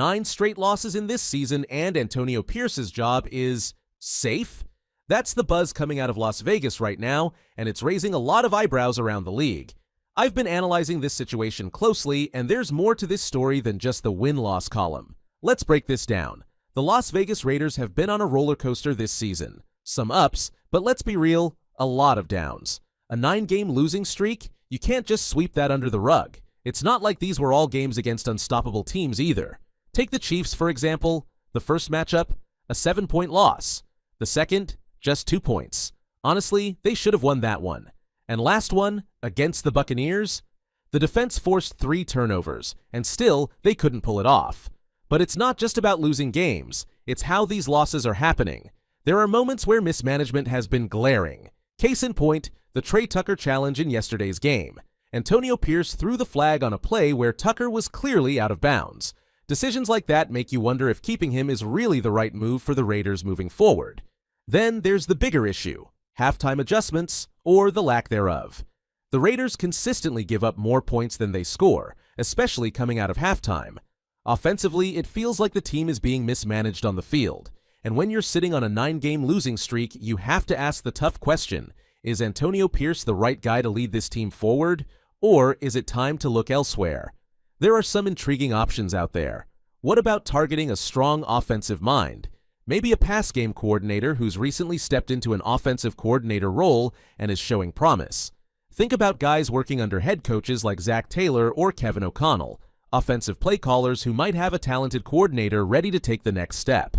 9 straight losses in this season, and Antonio Pierce's job is safe? That's the buzz coming out of Las Vegas right now, and it's raising a lot of eyebrows around the league. I've been analyzing this situation closely, and there's more to this story than just the win-loss column. Let's break this down. The Las Vegas Raiders have been on a roller coaster this season. Some ups, but let's be real, a lot of downs. A 9-game losing streak? You can't just sweep that under the rug. It's not like these were all games against unstoppable teams either. Take the Chiefs, for example. The first matchup, a 7-point loss. The second, just 2 points. Honestly, they should have won that one. And last one, against the Buccaneers, the defense forced 3 turnovers, and still, they couldn't pull it off. But it's not just about losing games, it's how these losses are happening. There are moments where mismanagement has been glaring. Case in point, the Tre Tucker challenge in yesterday's game. Antonio Pierce threw the flag on a play where Tucker was clearly out of bounds. Decisions like that make you wonder if keeping him is really the right move for the Raiders moving forward. Then there's the bigger issue, halftime adjustments, or the lack thereof. The Raiders consistently give up more points than they score, especially coming out of halftime. Offensively, it feels like the team is being mismanaged on the field. And when you're sitting on a 9-game losing streak, you have to ask the tough question, is Antonio Pierce the right guy to lead this team forward, or is it time to look elsewhere? There are some intriguing options out there. What about targeting a strong offensive mind? Maybe a pass game coordinator who's recently stepped into an offensive coordinator role and is showing promise. Think about guys working under head coaches like Zach Taylor or Kevin O'Connell, offensive play callers who might have a talented coordinator ready to take the next step.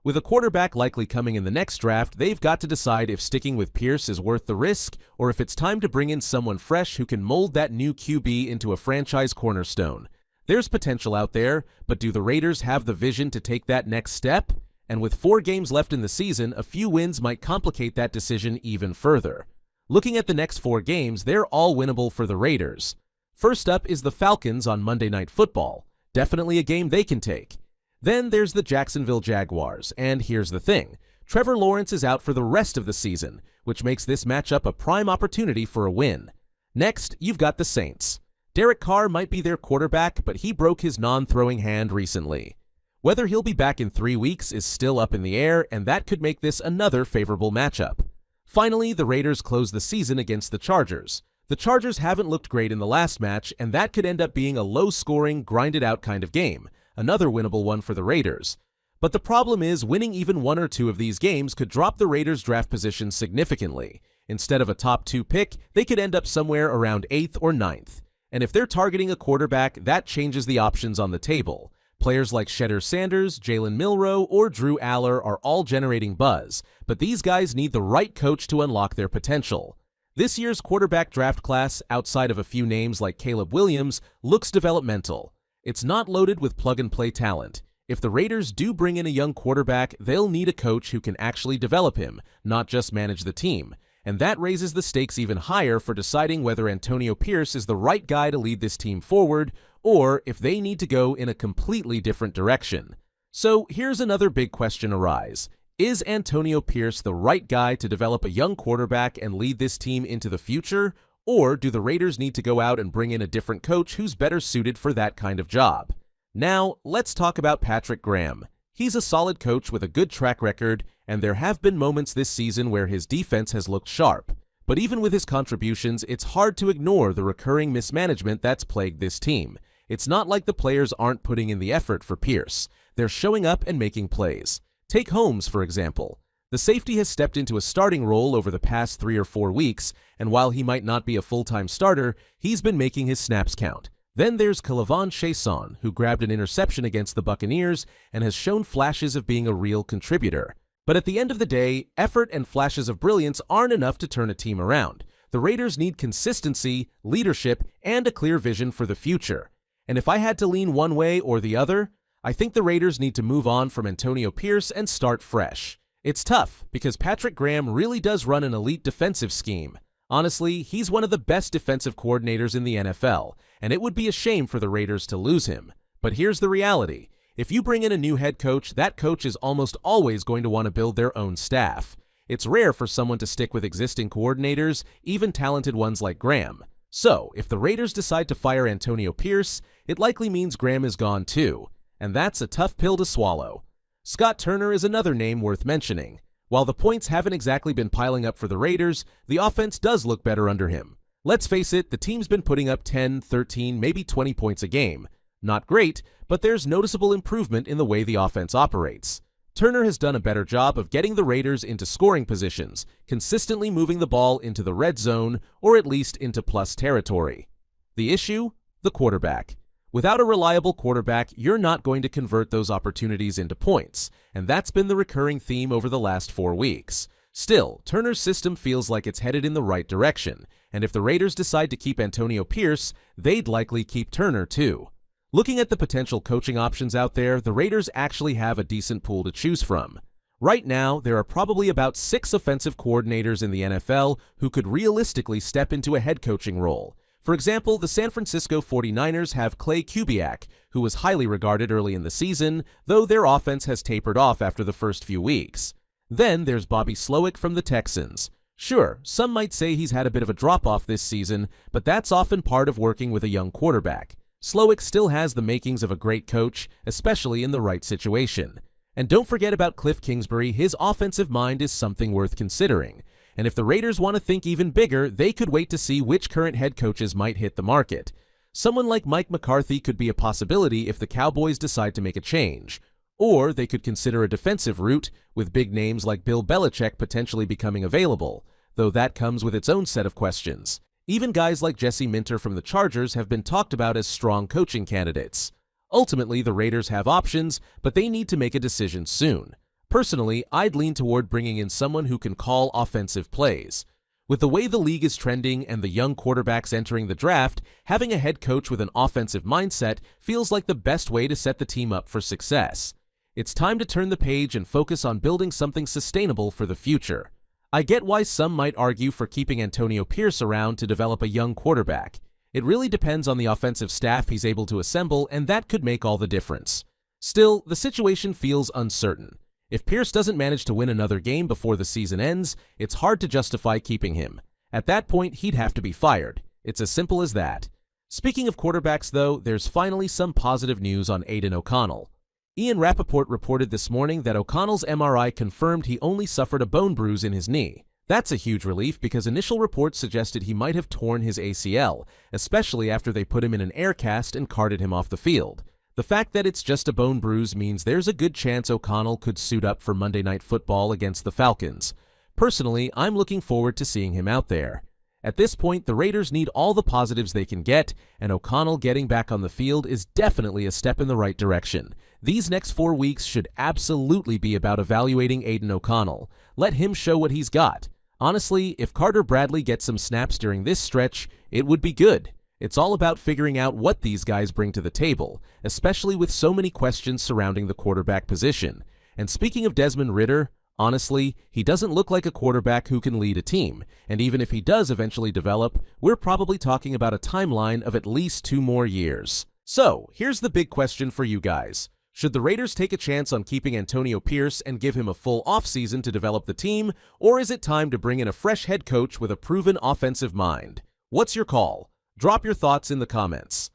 With a quarterback likely coming in the next draft, they've got to decide if sticking with Pierce is worth the risk or if it's time to bring in someone fresh who can mold that new QB into a franchise cornerstone. There's potential out there, but do the Raiders have the vision to take that next step? And with 4 games left in the season, a few wins might complicate that decision even further. Looking at the next 4 games, they're all winnable for the Raiders. First up is the Falcons on Monday Night Football. Definitely a game they can take. Then there's the Jacksonville Jaguars, and here's the thing. Trevor Lawrence is out for the rest of the season, which makes this matchup a prime opportunity for a win. Next, you've got the Saints. Derek Carr might be their quarterback, but he broke his non-throwing hand recently. Whether he'll be back in 3 weeks is still up in the air, and that could make this another favorable matchup. Finally, the Raiders close the season against the Chargers. The Chargers haven't looked great in the last match, and that could end up being a low-scoring, grinded-out kind of game. Another winnable one for the Raiders. But the problem is winning even 1 or 2 of these games could drop the Raiders' draft position significantly. Instead of a top 2 pick, they could end up somewhere around 8th or 9th. And if they're targeting a quarterback, that changes the options on the table. Players like Shedeur Sanders, Jalen Milroe, or Drew Aller are all generating buzz, but these guys need the right coach to unlock their potential. This year's quarterback draft class, outside of a few names like Caleb Williams, looks developmental. It's not loaded with plug-and-play talent. If the Raiders do bring in a young quarterback, they'll need a coach who can actually develop him, not just manage the team. And that raises the stakes even higher for deciding whether Antonio Pierce is the right guy to lead this team forward, or if they need to go in a completely different direction. So here's another big question arise. Is Antonio Pierce the right guy to develop a young quarterback and lead this team into the future? Or do the Raiders need to go out and bring in a different coach who's better suited for that kind of job? Now, let's talk about Patrick Graham. He's a solid coach with a good track record, and there have been moments this season where his defense has looked sharp. But even with his contributions, it's hard to ignore the recurring mismanagement that's plagued this team. It's not like the players aren't putting in the effort for Pierce. They're showing up and making plays. Take Holmes, for example. The safety has stepped into a starting role over the past 3 or 4 weeks, and while he might not be a full-time starter, he's been making his snaps count. Then there's K'Lavon Chaisson, who grabbed an interception against the Buccaneers and has shown flashes of being a real contributor. But at the end of the day, effort and flashes of brilliance aren't enough to turn a team around. The Raiders need consistency, leadership, and a clear vision for the future. And if I had to lean one way or the other, I think the Raiders need to move on from Antonio Pierce and start fresh. It's tough because Patrick Graham really does run an elite defensive scheme. Honestly, he's one of the best defensive coordinators in the NFL, and it would be a shame for the Raiders to lose him. But here's the reality. If you bring in a new head coach, that coach is almost always going to want to build their own staff. It's rare for someone to stick with existing coordinators, even talented ones like Graham. So, if the Raiders decide to fire Antonio Pierce, it likely means Graham is gone too. and that's a tough pill to swallow. Scott Turner is another name worth mentioning. While the points haven't exactly been piling up for the Raiders, the offense does look better under him. Let's face it, the team's been putting up 10, 13, maybe 20 points a game. Not great, but there's noticeable improvement in the way the offense operates. Turner has done a better job of getting the Raiders into scoring positions, consistently moving the ball into the red zone, or at least into plus territory. The issue? The quarterback. Without a reliable quarterback, you're not going to convert those opportunities into points, and that's been the recurring theme over the last 4 weeks. Still, Turner's system feels like it's headed in the right direction, and if the Raiders decide to keep Antonio Pierce, they'd likely keep Turner too. Looking at the potential coaching options out there, the Raiders actually have a decent pool to choose from. Right now, there are probably about 6 offensive coordinators in the NFL who could realistically step into a head coaching role. For example, the San Francisco 49ers have Clay Kubiak, who was highly regarded early in the season, though their offense has tapered off after the first few weeks. Then there's Bobby Slowick from the Texans. Sure, some might say he's had a bit of a drop-off this season, but that's often part of working with a young quarterback. Slowick still has the makings of a great coach, especially in the right situation. And don't forget about Cliff Kingsbury, his offensive mind is something worth considering. And if the Raiders want to think even bigger, they could wait to see which current head coaches might hit the market. Someone like Mike McCarthy could be a possibility if the Cowboys decide to make a change. Or they could consider a defensive route, with big names like Bill Belichick potentially becoming available, though that comes with its own set of questions. Even guys like Jesse Minter from the Chargers have been talked about as strong coaching candidates. Ultimately, the Raiders have options, but they need to make a decision soon. Personally, I'd lean toward bringing in someone who can call offensive plays. With the way the league is trending and the young quarterbacks entering the draft, having a head coach with an offensive mindset feels like the best way to set the team up for success. It's time to turn the page and focus on building something sustainable for the future. I get why some might argue for keeping Antonio Pierce around to develop a young quarterback. It really depends on the offensive staff he's able to assemble, and that could make all the difference. Still, the situation feels uncertain. If Pierce doesn't manage to win another game before the season ends, it's hard to justify keeping him. At that point, he'd have to be fired. It's as simple as that. Speaking of quarterbacks, though, there's finally some positive news on Aidan O'Connell. Ian Rappaport reported this morning that O'Connell's MRI confirmed he only suffered a bone bruise in his knee. That's a huge relief because initial reports suggested he might have torn his ACL, especially after they put him in an air cast and carted him off the field. The fact that it's just a bone bruise means there's a good chance O'Connell could suit up for Monday Night Football against the Falcons. Personally, I'm looking forward to seeing him out there. At this point, the Raiders need all the positives they can get, and O'Connell getting back on the field is definitely a step in the right direction. These next 4 weeks should absolutely be about evaluating Aidan O'Connell. Let him show what he's got. Honestly, if Carter Bradley gets some snaps during this stretch, it would be good. It's all about figuring out what these guys bring to the table, especially with so many questions surrounding the quarterback position. And speaking of Desmond Ridder, honestly, he doesn't look like a quarterback who can lead a team, and even if he does eventually develop, we're probably talking about a timeline of at least 2 more years. So, here's the big question for you guys. Should the Raiders take a chance on keeping Antonio Pierce and give him a full offseason to develop the team, or is it time to bring in a fresh head coach with a proven offensive mind? What's your call? Drop your thoughts in the comments.